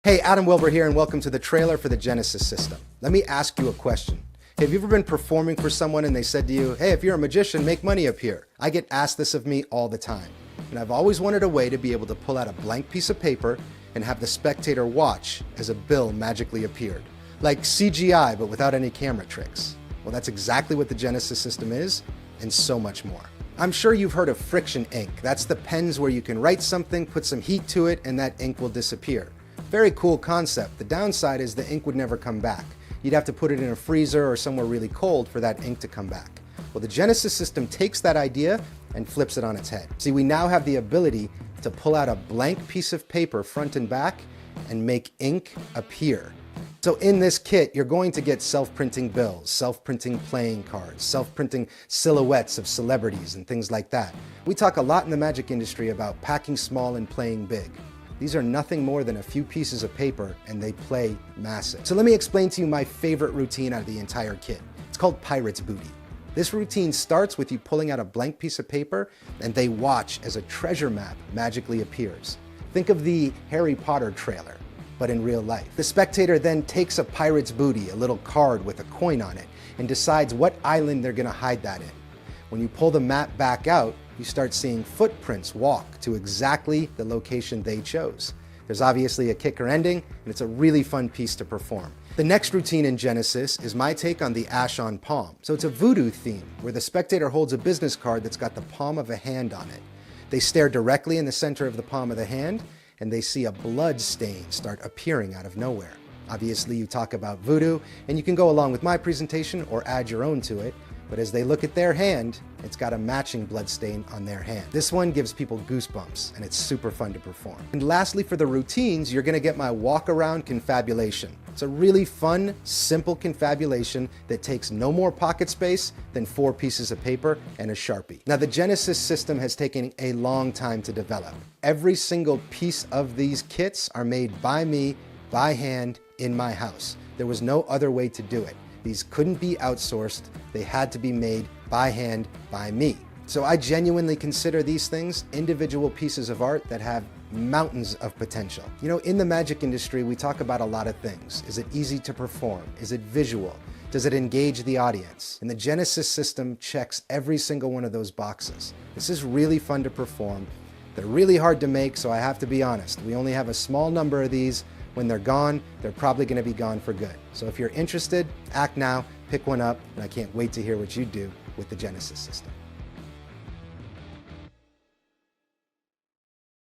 Hey, Adam Wilber here, and welcome to the trailer for the Genesis system. Let me ask you a question. Have you ever been performing for someone and they said to you, hey, if you're a magician, make money up here? I get asked this of me all the time. And I've always wanted a way to be able to pull out a blank piece of paper and have the spectator watch as a bill magically appeared. Like CGI, but without any camera tricks. Well, that's exactly what the Genesis system is, and so much more. I'm sure you've heard of friction ink. That's the pens where you can write something, put some heat to it, and that ink will disappear. Very cool concept. The downside is the ink would never come back. You'd have to put it in a freezer or somewhere really cold for that ink to come back. Well, the Genesis system takes that idea and flips it on its head. See, we now have the ability to pull out a blank piece of paper front and back and make ink appear. So in this kit, you're going to get self-printing bills, self-printing playing cards, self-printing silhouettes of celebrities and things like that. We talk a lot in the magic industry about packing small and playing big. These are nothing more than a few pieces of paper, and they play massive. So let me explain to you my favorite routine out of the entire kit. It's called Pirate's Booty. This routine starts with you pulling out a blank piece of paper, and they watch as a treasure map magically appears. Think of the Harry Potter trailer, but in real life. The spectator then takes a pirate's booty, a little card with a coin on it, and decides what island they're gonna hide that in. When you pull the map back out, you start seeing footprints walk to exactly the location they chose. There's obviously a kicker ending, and it's a really fun piece to perform. The next routine in Genesis is my take on the Ash on Palm. So it's a voodoo theme, where the spectator holds a business card that's got the palm of a hand on it. They stare directly in the center of the palm of the hand, and they see a blood stain start appearing out of nowhere. Obviously, you talk about voodoo, and you can go along with my presentation or add your own to it. But as they look at their hand, it's got a matching blood stain on their hand. This one gives people goosebumps, and it's super fun to perform. And lastly, for the routines, you're gonna get my walk-around confabulation. It's a really fun, simple confabulation that takes no more pocket space than 4 pieces of paper and a Sharpie. Now, the Genesis system has taken a long time to develop. Every single piece of these kits are made by me, by hand, in my house. There was no other way to do it. These couldn't be outsourced. They had to be made by hand, by me. So I genuinely consider these things individual pieces of art that have mountains of potential. You know, in the magic industry, we talk about a lot of things. Is it easy to perform? Is it visual? Does it engage the audience? And the Genesis system checks every single one of those boxes. This is really fun to perform. They're really hard to make, so I have to be honest. We only have a small number of these. When they're gone, they're probably gonna be gone for good. So if you're interested, act now, pick one up, and I can't wait to hear what you do with the Genesis system.